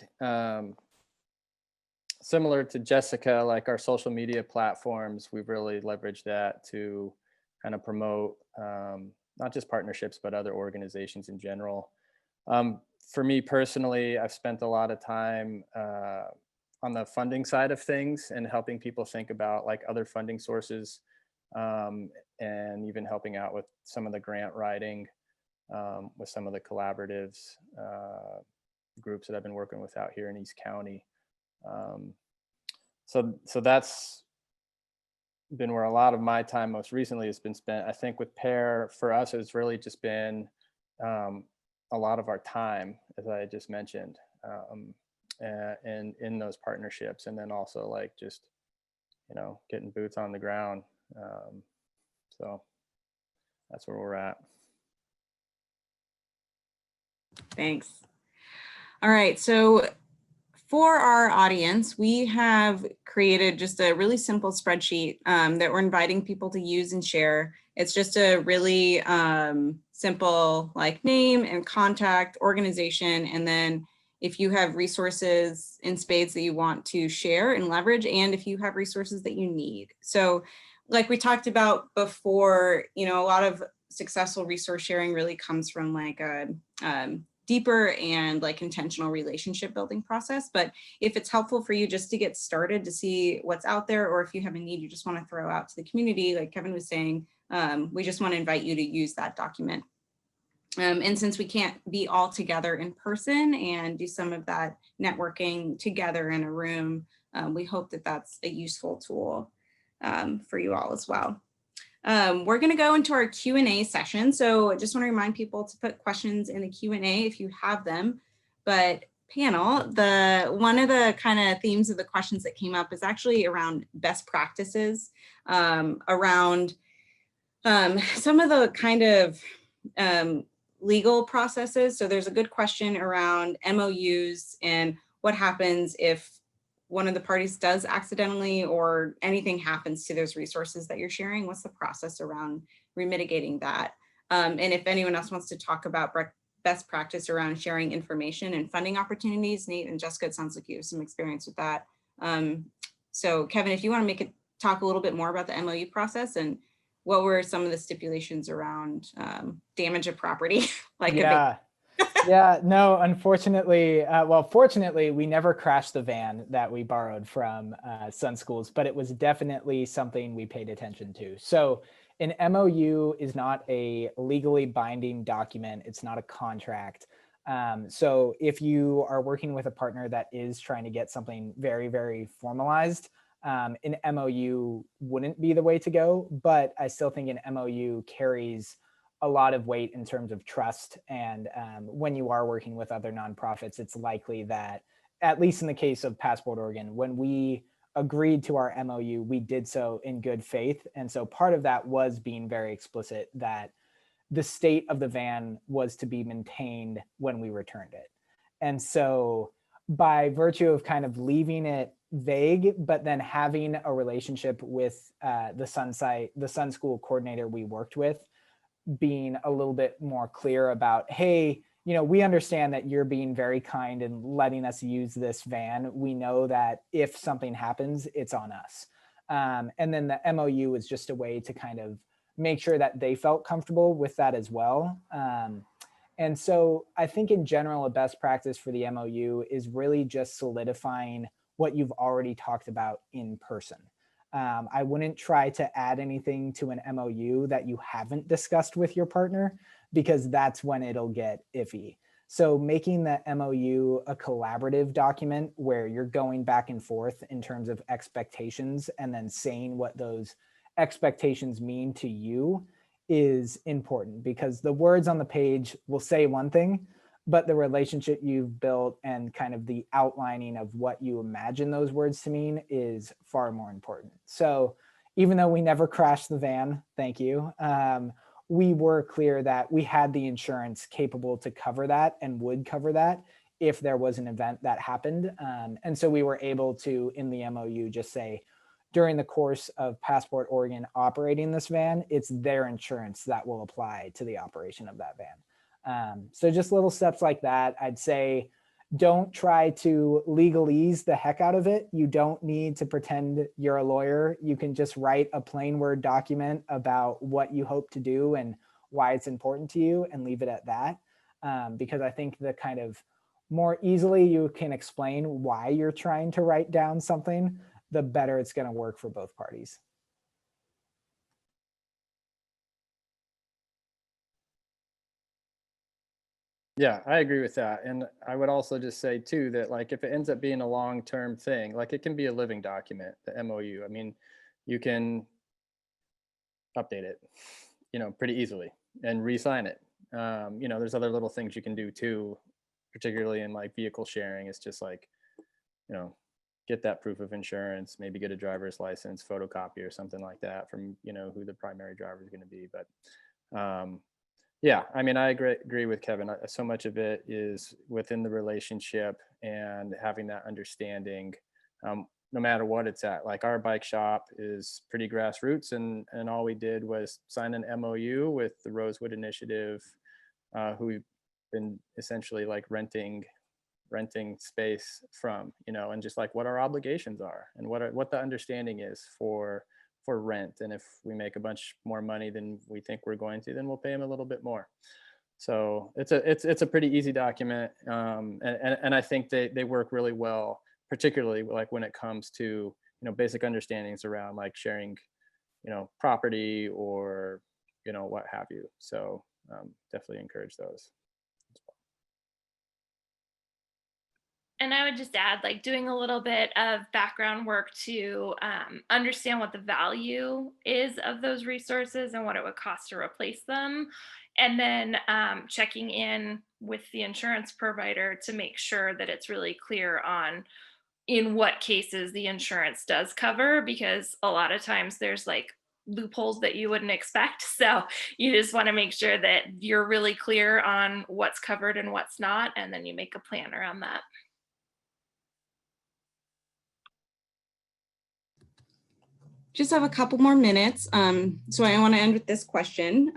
similar to Jessica, like our social media platforms, we've really leveraged that to kind of promote not just partnerships, but other organizations in general. For me personally, I've spent a lot of time on the funding side of things and helping people think about like other funding sources, and even helping out with some of the grant writing, with some of the collaboratives, groups that I've been working with out here in East County. So that's been where a lot of my time most recently has been spent. I think with PAIR, for us, it's really just been a lot of our time, as I just mentioned, and in those partnerships, and then also like just, getting boots on the ground. So that's where we're at. Thanks. All right, so for our audience, we have created just a really simple spreadsheet that we're inviting people to use and share. It's just a really simple like name and contact, organization, and then if you have resources in spades that you want to share and leverage, and if you have resources that you need. So like we talked about before, you know, a lot of successful resource sharing really comes from like a deeper and like intentional relationship building process. But if it's helpful for you just to get started to see what's out there, or if you have a need you just want to throw out to the community, like Kevin was saying, we just want to invite you to use that document. And since we can't be all together in person and do some of that networking together in a room, we hope that that's a useful tool for you all as well. We're going to go into our Q&A session. So I just want to remind people to put questions in the Q&A if you have them. But panel, one of the kind of themes of the questions that came up is actually around best practices, around some of the kind of legal processes. So there's a good question around MOUs and what happens if one of the parties does accidentally or anything happens to those resources that you're sharing. What's the process around remitigating that? And if anyone else wants to talk about best practice around sharing information and funding opportunities, Nate and Jessica, it sounds like you have some experience with that. So Kevin, if you want to talk a little bit more about the MOU process and what were some of the stipulations around damage of property? Like yeah, no, unfortunately, well, fortunately, we never crashed the van that we borrowed from Sun Schools, but it was definitely something we paid attention to. So an MOU is not a legally binding document. It's not a contract. So if you are working with a partner that is trying to get something very, very formalized, an MOU wouldn't be the way to go, but I still think an MOU carries a lot of weight in terms of trust. And when you are working with other nonprofits, it's likely that, at least in the case of Passport Oregon, when we agreed to our MOU, we did so in good faith. And so part of that was being very explicit that the state of the van was to be maintained when we returned it. And so by virtue of kind of leaving it vague, but then having a relationship with the Sun School coordinator we worked with, being a little bit more clear about, hey, you know, we understand that you're being very kind and letting us use this van. We know that if something happens, it's on us. And then the MOU is just a way to kind of make sure that they felt comfortable with that as well. And so I think in general, a best practice for the MOU is really just solidifying what you've already talked about in person. I wouldn't try to add anything to an MOU that you haven't discussed with your partner, because that's when it'll get iffy. So making the MOU a collaborative document where you're going back and forth in terms of expectations and then saying what those expectations mean to you is important, because the words on the page will say one thing, but the relationship you've built and kind of the outlining of what you imagine those words to mean is far more important. So even though we never crashed the van, thank you, we were clear that we had the insurance capable to cover that and would cover that if there was an event that happened. And so we were able to, in the MOU, just say, during the course of Passport Oregon operating this van, it's their insurance that will apply to the operation of that van. So just little steps like that. I'd say don't try to legalese the heck out of it. You don't need to pretend you're a lawyer. You can just write a plain Word document about what you hope to do and why it's important to you and leave it at that. Because I think the kind of more easily you can explain why you're trying to write down something, the better it's going to work for both parties. Yeah, I agree with that. And I would also just say too, that like, if it ends up being a long-term thing, like it can be a living document, the MOU. I mean, you can update it, you know, pretty easily and re-sign it. You know, there's other little things you can do too, particularly in like vehicle sharing. It's just like, you know, get that proof of insurance, maybe get a driver's license, photocopy or something like that from, you know, who the primary driver is going to be. But yeah, I mean, I agree with Kevin. So much of it is within the relationship and having that understanding, no matter what it's at. Like our bike shop is pretty grassroots, and all we did was sign an MOU with the Rosewood Initiative, who we've been essentially like renting renting space from, you know, and just like what our obligations are and what the understanding is for rent. And if we make a bunch more money than we think we're going to, then we'll pay them a little bit more. So it's a pretty easy document, and I think they work really well, particularly like when it comes to, you know, basic understandings around like sharing, you know, property or, you know, what have you. So definitely encourage those. And I would just add, like, doing a little bit of background work to understand what the value is of those resources and what it would cost to replace them. And then checking in with the insurance provider to make sure that it's really clear on in what cases the insurance does cover, because a lot of times there's like loopholes that you wouldn't expect. So you just want to make sure that you're really clear on what's covered and what's not, and then you make a plan around that. Just have a couple more minutes. So I want to end with this question.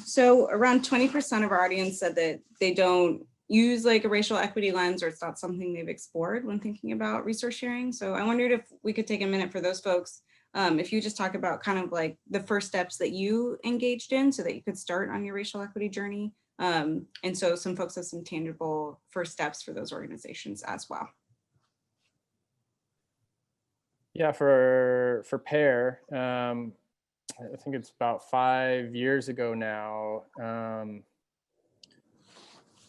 So around 20% of our audience said that they don't use like a racial equity lens, or it's not something they've explored when thinking about resource sharing. So I wondered if we could take a minute for those folks, if you just talk about kind of like the first steps that you engaged in so that you could start on your racial equity journey. And so some folks have some tangible first steps for those organizations as well. Yeah, for PAIR, I think it's about 5 years ago now.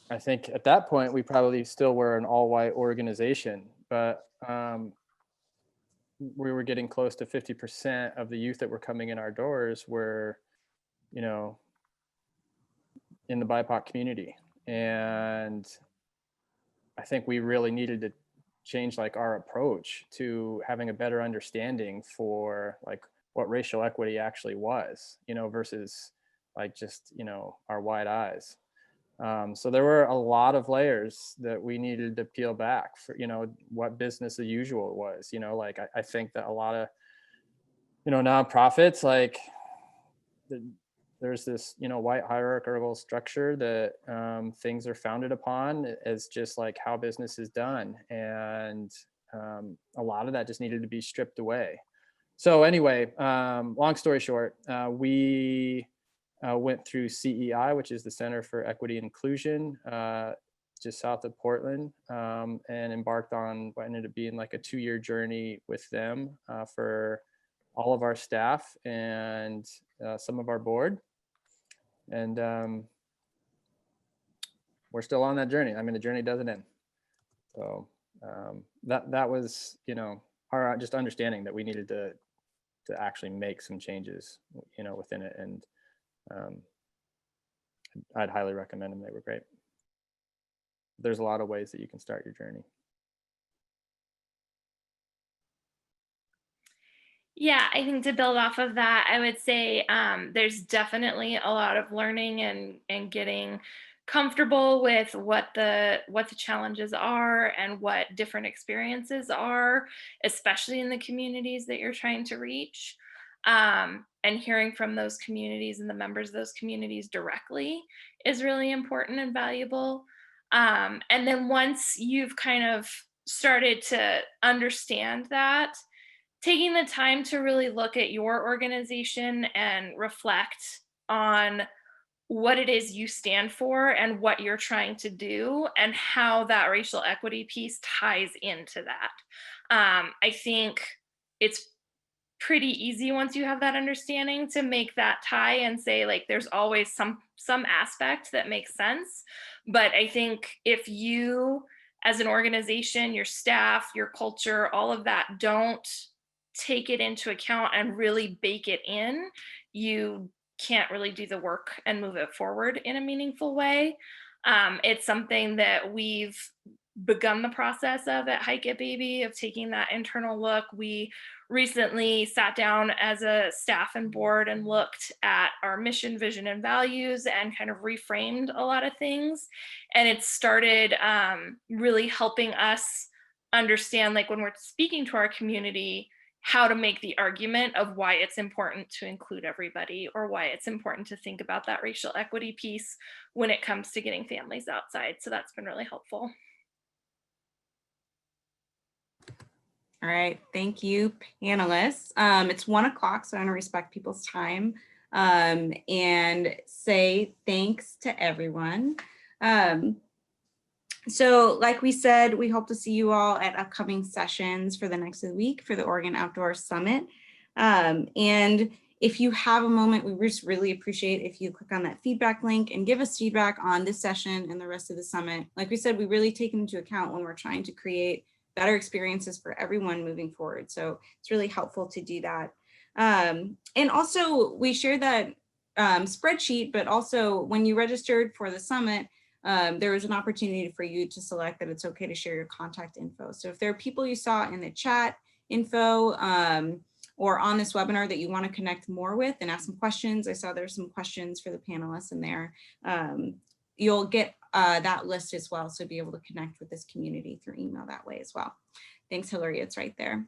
I think at that point we probably still were an all-white organization, but we were getting close to 50% of the youth that were coming in our doors were, you know, in the BIPOC community, and I think we really needed to change like our approach to having a better understanding for like what racial equity actually was, you know, versus like just, you know, our wide eyes. So there were a lot of layers that we needed to peel back for, you know, what business as usual was, you know, like I think that a lot of, you know, nonprofits, like there's this, you know, white hierarchical structure that things are founded upon as just like how business is done. And a lot of that just needed to be stripped away. So anyway, long story short, we went through CEI, which is the Center for Equity and Inclusion, just south of Portland, and embarked on what ended up being like a 2-year journey with them for all of our staff and some of our board. And we're still on that journey. I mean, the journey doesn't end. So that was, you know, our just understanding that we needed to actually make some changes, you know, within it. And I'd highly recommend them. They were great. There's a lot of ways that you can start your journey. Yeah, I think to build off of that, I would say there's definitely a lot of learning and getting comfortable with what the challenges are and what different experiences are, especially in the communities that you're trying to reach. And hearing from those communities and the members of those communities directly is really important and valuable. And then once you've kind of started to understand that, taking the time to really look at your organization and reflect on what it is you stand for and what you're trying to do and how that racial equity piece ties into that. I think it's pretty easy once you have that understanding to make that tie and say like there's always some aspect that makes sense. But I think if you as an organization, your staff, your culture, all of that don't take it into account and really bake it in, you can't really do the work and move it forward in a meaningful way. It's something that we've begun the process of at Hikit Baby, of taking that internal look. We recently sat down as a staff and board and looked at our mission, vision, and values and kind of reframed a lot of things. And it started really helping us understand, like when we're speaking to our community, how to make the argument of why it's important to include everybody, or why it's important to think about that racial equity piece when it comes to getting families outside. So that's been really helpful. All right, thank you, panelists. It's 1 o'clock, so I want to respect people's time and say thanks to everyone. So like we said, we hope to see you all at upcoming sessions for the next week for the Oregon Outdoor Summit. And if you have a moment, we just really appreciate if you click on that feedback link and give us feedback on this session and the rest of the summit. Like we said, we really take into account when we're trying to create better experiences for everyone moving forward. So it's really helpful to do that. And also we share that spreadsheet, but also when you registered for the summit, there was an opportunity for you to select that it's okay to share your contact info. So if there are people you saw in the chat info or on this webinar that you want to connect more with and ask some questions, I saw there's some questions for the panelists in there. You'll get that list as well, so be able to connect with this community through email that way as well. Thanks, Hillary, it's right there.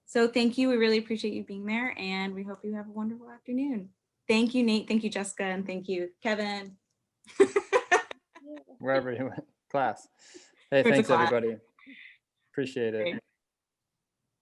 So thank you, we really appreciate you being there, and we hope you have a wonderful afternoon. Thank you, Nate, thank you, Jessica, and thank you, Kevin. Wherever you went, class. Hey, Towards the thanks class. everybody. Appreciate it. Great.